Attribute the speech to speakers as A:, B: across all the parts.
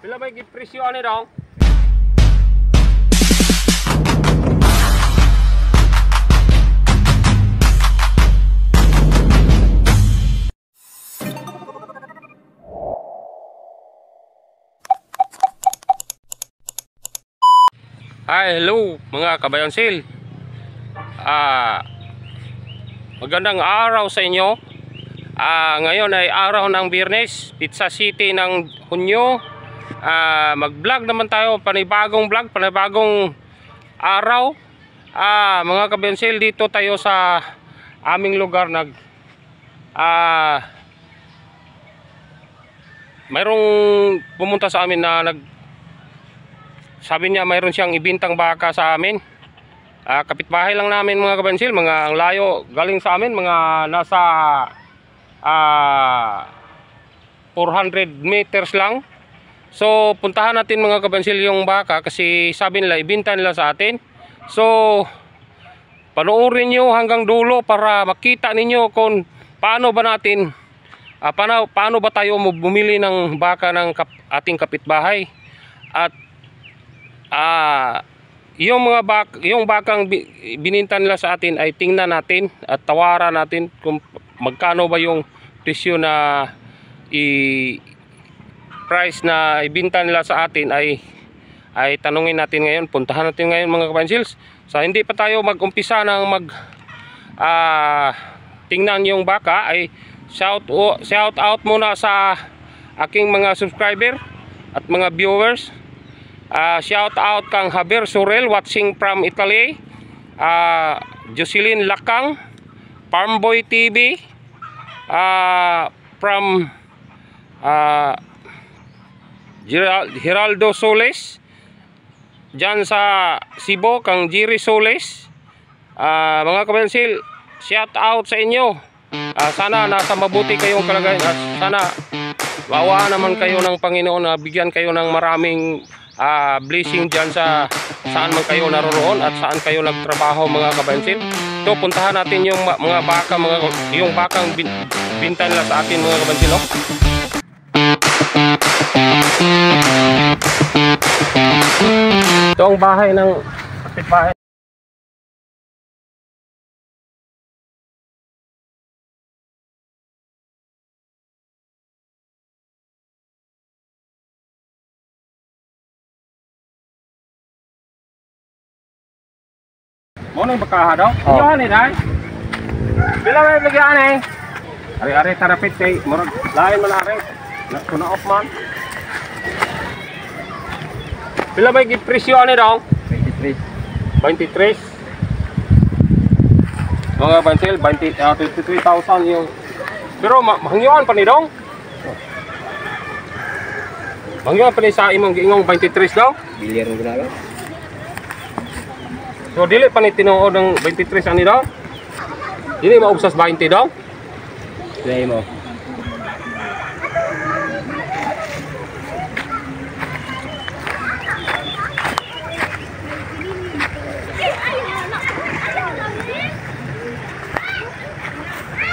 A: Pila may gipresyo ani dong? Hi, hello mga kabayonsil. Magandang araw sa inyo. Ngayon ay araw ng Biyernes, Pizza City ng Hunyo. Mag-vlog naman tayo, panibagong vlog, panibagong araw. Mga kabayonsil, dito tayo sa aming lugar. Mayroong pumunta sa amin na sabi niya mayroon siyang ibintang baka sa amin. Kapitbahay lang namin mga kabayonsil, mga ang layo galing sa amin, mga nasa 400 meters lang. So puntahan natin mga kabayonsil yung baka kasi sabi nila ibinta nila sa atin. So panoorin nyo hanggang dulo para makita ninyo kung paano ba natin paano ba tayo bumili ng baka ng ating kapitbahay. At yung bakang bininta nila sa atin ay tingnan natin at tawaran natin kung magkano ba yung presyo na price na ibinta nila sa atin ay tanungin natin ngayon, puntahan natin ngayon mga kabayonsils. So hindi pa tayo mag-umpisa ng tingnan yung baka, ay shout out muna sa aking mga subscriber at mga viewers. Shout out kang Javier Sorel watching from Italy, Jocelyn Lakang, Farmboy TV, from Geraldo Soles dyan sa Cebu, kang Jerry Soles. Mga kabayonsil, shout out sa inyo. Sana nasa mabuti kayong kalagayan at sana wawa naman kayo ng Panginoon na bigyan kayo ng maraming blessing dyan sa saan man kayo naroroon at saan kayo nagtrabaho mga kabayonsil. So puntahan natin yung mga baka, yung bakang binta nila sa atin mga kabayonsil. Ito ang bahay ng kapitbahay. Mo na yung bakaha daw? Iyohan eh dahil bila may bigyan eh. Ari-ari tarapit kay murag lain man ari. Kuna off man. Bila may gipresyo ani daw? 23. 23. Mga bansil 23,000 yung. Pero mahangyoan pa ni dong. Mahangyoan pa ni sa imong giingong 23 daw? Bilyar mo ginagawa. So dili pa ni tinuod ng 23 ani daw? Dili maubsas 20 daw? Dili mo.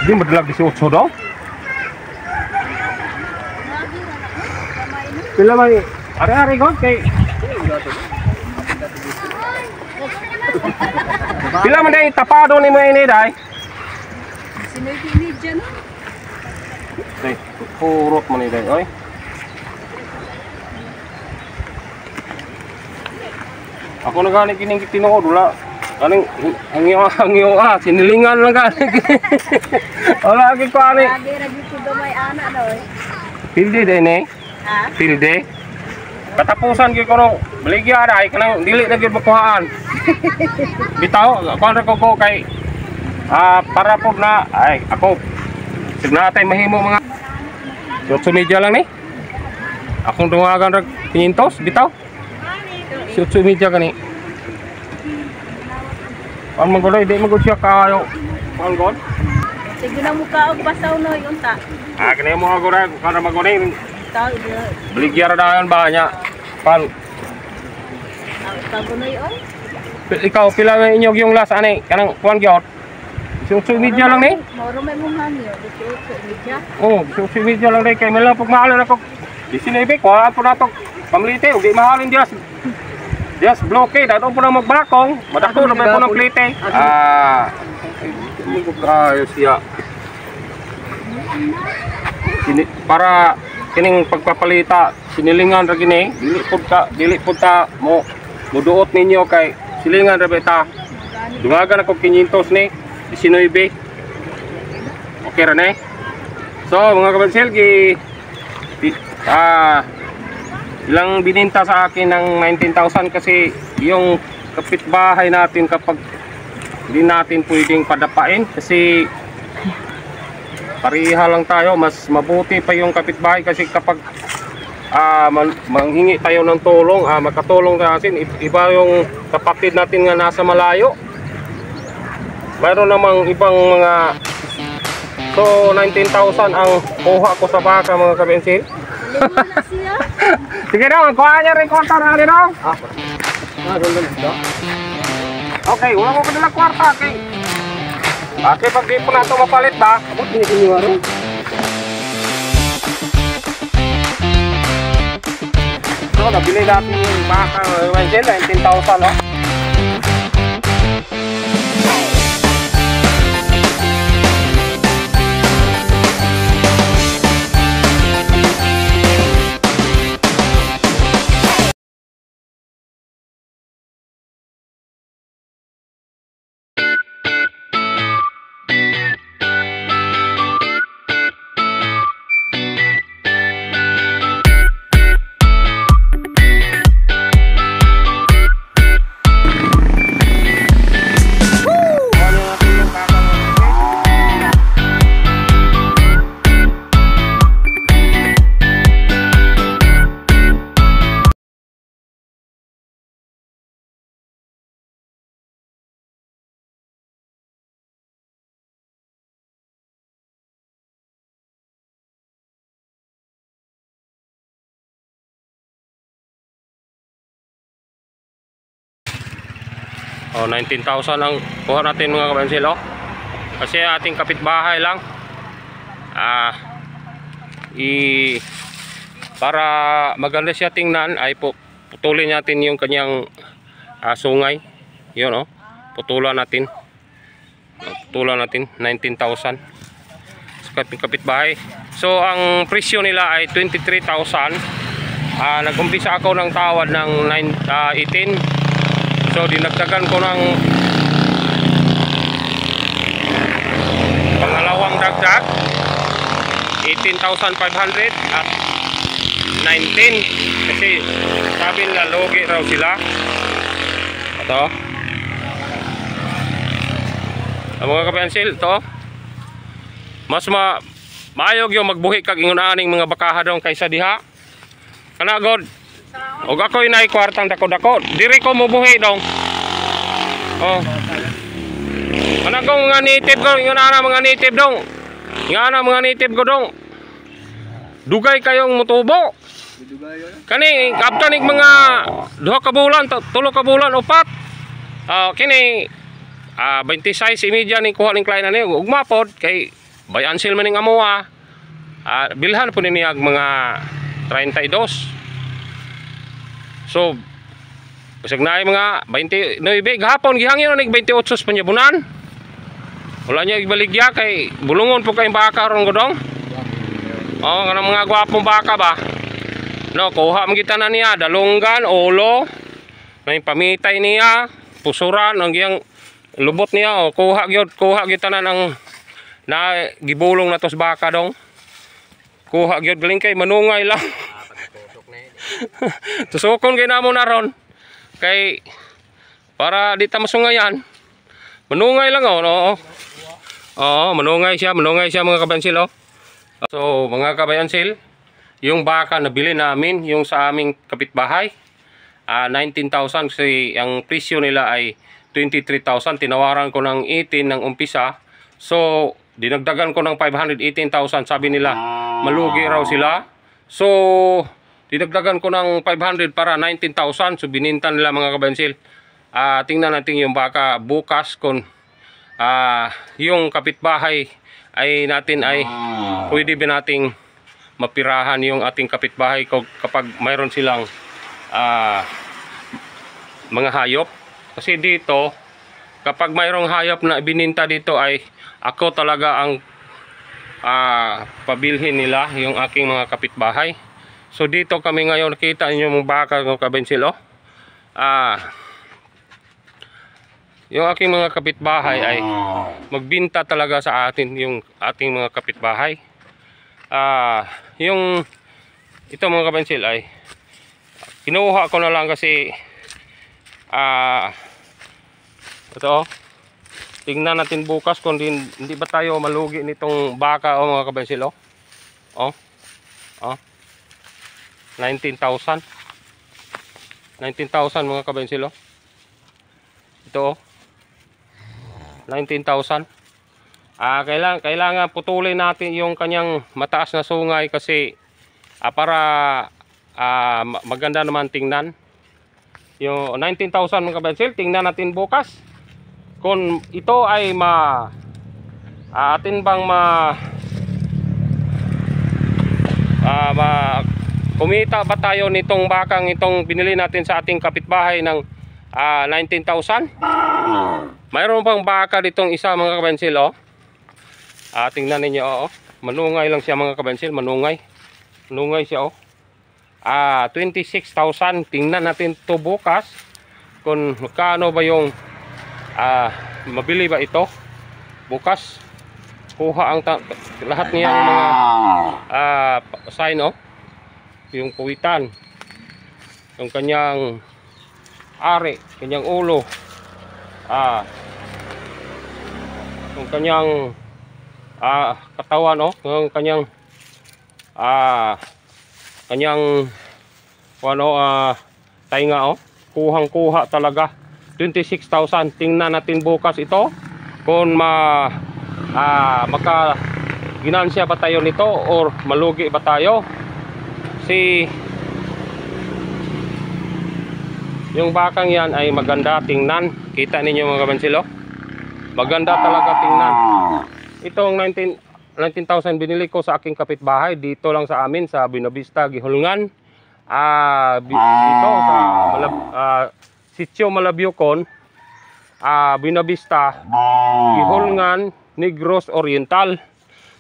A: Di madalag 18 daw? Pila may ari-ari god kay pila man day tapado ni mo ini day? Sinoy pinid dyan. Day, purot man ni day, oy. Ako na gani kining tinuod wala. Kaning hangyo sinilingan lang gani. Wala gyud ko ani. Lagi ra gyud ko gamay ana daw. Pilde day ni? Ha? Pilde. Katapusan gyud ko no baligya day kanang dili na gyud makuhaan. Bitaw kon ra ko kay para po na ay ako sig natay mahimo mga social media lang ni. Akong dungagan ra 500 bitaw. Social media kani. Ang magulay di magud siya kayo. Ang god. Sige na muka og basaw no unta. Kani mo agora kana magulay. Baligya ra dayon ba nya. Pan. Tagunay oy. Ikaw pila na inyog yung last ani kanang kuan gyud. Social media lang ni. Moro may munghan yo social media. Oh, social media lang dai kay mala pag maalo na ko. Di sinibik ko apo nato pamlite, ug di mahalin just bloke, dato po na magbakong, madako na po ng plite. Siya. Para kining pagpapalita, sinilingan ra gini, dili pud ta mo muduot ninyo kay silingan ra beta. Dungagan ako 500 ni 19. Okay ra ni. So mga kabansil, ilang bininta sa akin ng 19,000 kasi yung kapitbahay natin kapag hindi natin pwedeng padapain kasi pariha lang tayo, mas mabuti pa yung kapitbahay kasi kapag manghingi tayo ng tulong, makatulong natin, iba yung kapatid natin nga nasa malayo. Mayroon namang ibang mga, so 19,000 ang kuha ko sa baka mga kabensil. Sige daw, kuha niya rin kwarta na rin daw. Okay, wala ko kanila kwarta. Okay, pag di po na ito mapalit ba? Abot din ito rin. So, nabili natin yung baka 19,000 no? Oh, 19,000 ang kuha natin mga kabansil, oh. Kasi ating kapitbahay lang. Para maganda siya tingnan ay putulin natin yung kanyang sungay. Yun, oh. Putulan natin. Putulan natin 19,000 sa kapitbahay. So ang presyo nila ay 23,000. Nag-umpisa ako ng tawad ng 18. So dinagdagan ko ng pangalawang dagdag 18,500 at 19 kasi sabi nila logi raw sila. Ito ang mga kapensil, ito mas maayog yung magbuhi kag ingunaning mga bakaha dong kaysa diha kanagod. Og ako'y nay kwartang dako-dako, diri ko mubuhi dong. Oh. Ana ko mga native ko, ngana mga native dong. Ngana mga native ko dong. Dugay kayong mutubo. Kani kaptanig mga 2 ka bulan, 3 ka bulan, 4. Kini 26 imedya ni kuha ning klient ani ug mapod kay bayan sil maning amoa. Bilhan po niya mga 32. So, basag na mga 29 gahapon gihangin nig 28 panyabunan. Wala niya ibaligya kay bulungon po kay baka ron godong. Oh, kanang mga gwapong baka ba. No, kuha man kita na niya dalunggan, ulo, may pamitay niya, pusuran ang giyang lubot niya. O kuha gyud tanan ang na gibulong na tos baka dong. Kuha gyud galing kay manungay lang. Tusukon kay namo na ron kay para di ta masungayan. Manungay lang no. Manungay siya mga kabansil, oh. So mga kabansil, yung baka nabili namin yung sa aming kapitbahay 19,000 kasi ang presyo nila ay 23,000. Tinawaran ko ng 18 ng umpisa. So dinagdagan ko ng 518,000. Sabi nila malugi raw sila. So dinagdagan ko ng 500 para 19,000. So binintan nila mga kabansil. Tingnan natin yung baka bukas kung yung kapitbahay ay natin ay pwede ba nating mapirahan yung ating kapitbahay kapag mayroon silang mga hayop. Kasi dito, kapag mayroong hayop na bininta dito ay ako talaga ang pabilhin nila, yung aking mga kapitbahay. So dito kami ngayon, nakita niyo yung baka ng kabensil, oh. Yung aking mga kapitbahay ay magbinta talaga sa atin, yung ating mga kapitbahay. Yung ito mga kabensil ay kinuha ko na lang kasi ito, tingnan natin bukas kung hindi ba tayo malugi nitong baka, mga kabensil, oh. 19,000 mga kabensil, oh. Ito, 19,000. Kailangan putulin natin yung kanyang mataas na sungay kasi para maganda naman tingnan. Yung 19,000 mga kabensil, tingnan natin bukas kung ito ay atin bang kumita ba tayo nitong bakang itong binili natin sa ating kapitbahay ng 19,000. Mayroon pang baka ditong isa mga kabensil, oh. Tingnan ninyo, oh. Manungay lang siya mga kabensil, manungay siya, oh. 26,000. Tingnan natin to bukas kung magkano ba yung mabili ba ito bukas. Kuha ang lahat niyang mga sign, oh. Yung puwitan, yung kanyang ari, kanyang ulo, yung kanyang katawan, oh, yung kanyang tainga, oh. Kuhang-kuha talaga. 26,000. Tingnan natin bukas ito kung maka ginansya ba tayo nito or malugi ba tayo. Yung bakang yan ay maganda tingnan. Kita ninyo mga kabensil, oh. Maganda talaga tingnan. Itong 19,000 binili ko sa aking kapitbahay dito lang sa amin sa Buenavista, Gihulngan. Dito sa Sitio Malabyukon, Buenavista, Gihulngan, Negros Oriental.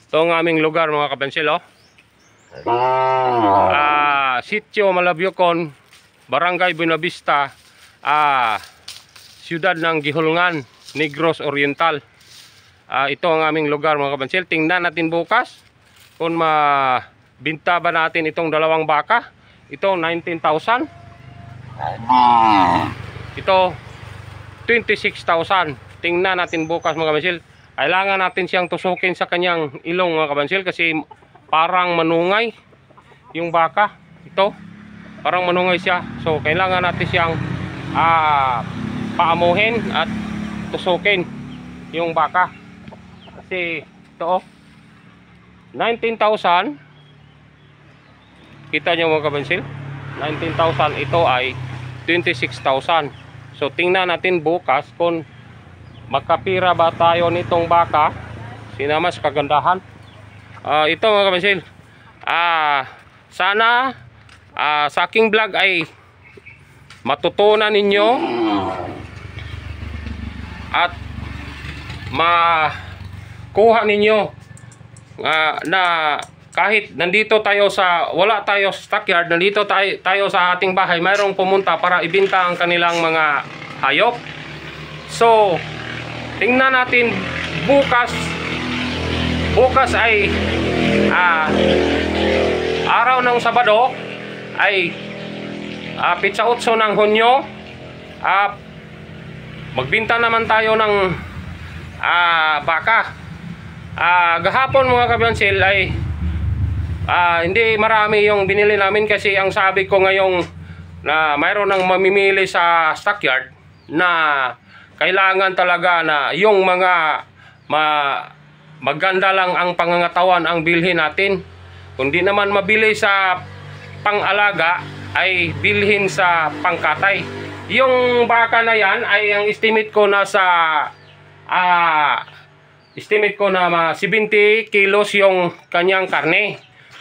A: Ito ang aming lugar mga kabensil, oh. Sitio Malabyukon, Barangay Buenavista, siyudad ng Gihulngan, Negros Oriental. Ito ang aming lugar mga kabensil. Tingnan natin bukas kung mabinta ba natin itong dalawang baka. Ito 19,000. Ito 26,000. Tingnan natin bukas mga kabensil. Kailangan natin siyang tusukin sa kanyang ilong mga kabensil kasi parang manungay yung baka. Ito parang manungay siya. So kailangan natin siyang paamuhin at tusukin yung baka. Kasi ito, oh, 19,000. Kita nyo mga kabensil, 19,000. Ito ay 26,000. So tingnan natin bukas kung makapira ba tayo nitong baka. Sinamas kagandahan. Ito mga kabensil, sana sa aking vlog ay matutunan ninyo at makuha ninyo na kahit nandito tayo wala tayo sa stockyard, nandito tayo sa ating bahay, mayroong pumunta para ibenta ang kanilang mga hayop. So tingnan natin bukas ay araw ng Sabado ay pitsa 8 ng Hunyo. Magbinta naman tayo ng baka. Gahapon mga kabensil ay hindi marami yung binili namin kasi ang sabi ko ngayong na mayroon ng mamimili sa stockyard na kailangan talaga na yung mga maganda lang ang pangangatawan ang bilhin natin. Kung di naman mabili sa pang-alaga ay bilhin sa pangkatay. Yung baka na yan ay ang estimate ko na sa 70 kilos yung kanyang karne.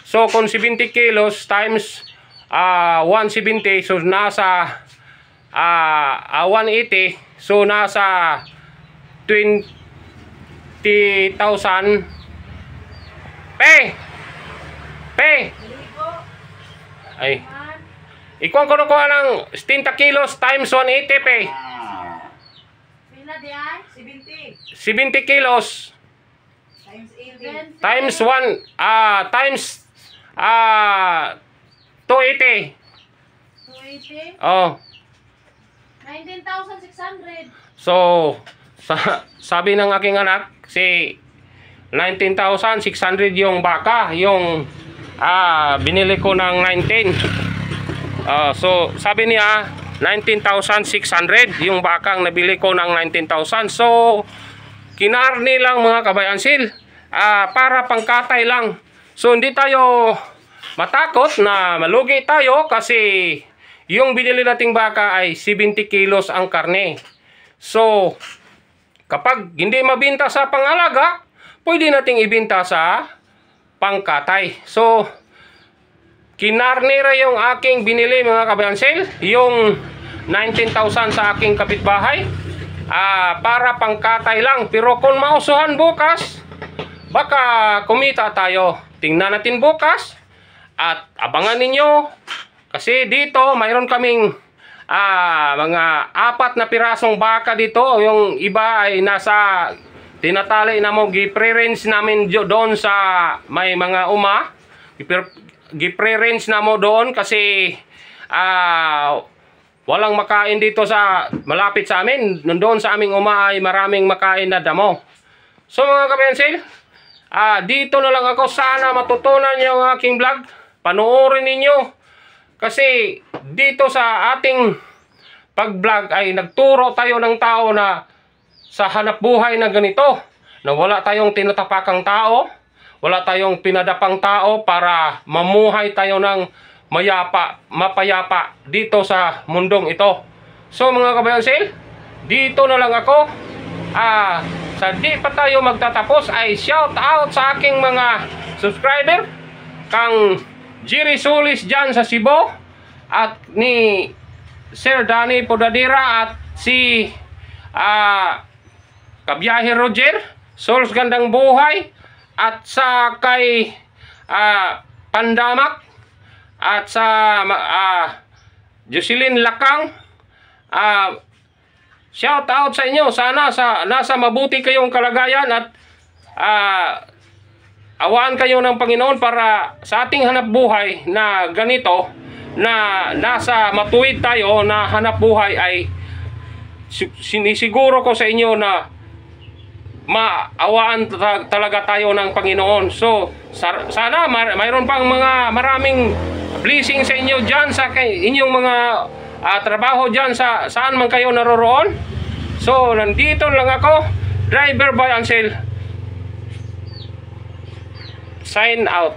A: So kung 70 kilos times 170, so nasa 180, so nasa 20,000. Ay, ikaw ko ng 70 kilos times 180,
B: Pila diyan? 70.
A: 70 kilos
B: Times 80.
A: times 280.
B: 280.
A: Oh.
B: 19,600.
A: So, sabi ng aking anak, si 19,600 yung baka, yung binili ko ng 19. So, sabi niya 19,600 yung bakang nabili ko ng 19,000. So, kinarni lang mga kabayansil, para pangkatay lang. So, hindi tayo matakot na malugi tayo kasi yung binili nating baka ay 70 kilos ang karne. So, kapag hindi mabinta sa pangalaga, pwede nating ibinta sa pangkatay. So, kinarnira yung aking binili mga kabayansil, yung 19,000 sa aking kapitbahay, para pangkatay lang. Pero kung mausuhan bukas, baka kumita tayo. Tingnan natin bukas at abangan ninyo. Kasi dito mayroon kaming mga 4 na pirasong baka dito. Yung iba ay nasa tinatali na mo, gipre-range namin doon sa may mga uma. Gipre-range na mo doon kasi walang makain dito sa malapit sa amin. Doon sa aming uma ay maraming makain na damo. So mga kabensil, dito na lang ako. Sana matutunan niyo ang aking vlog. Panoorin ninyo. Kasi dito sa ating pag-vlog ay nagturo tayo ng tao na sa hanap buhay na ganito, na wala tayong tinatapakang tao, wala tayong pinadapang tao, para mamuhay tayo ng mapayapa dito sa mundong ito. So mga kabayansil, dito na lang ako. Sa di pa tayo magtatapos ay shout out sa aking mga subscriber, kang Jerry Solis dyan sa Cebu, at ni Sir Danny Podadira, at si Kabiyahe Roger, Souls Gandang Buhay, at sa kay Pandamak, at sa Jocelyn Lakang. Shout out sa inyo. Sana nasa mabuti kayong kalagayan, at awaan kayo ng Panginoon para sa ating hanap buhay na ganito, na nasa matuwid tayo na hanap buhay, ay sinisiguro ko sa inyo na maawaan talaga tayo ng Panginoon. So sana mayroon pang maraming blessing sa inyo dyan sa inyong mga trabaho dyan sa saan man kayo naroroon. So nandito lang ako, Driver Boy Ansel, sign out.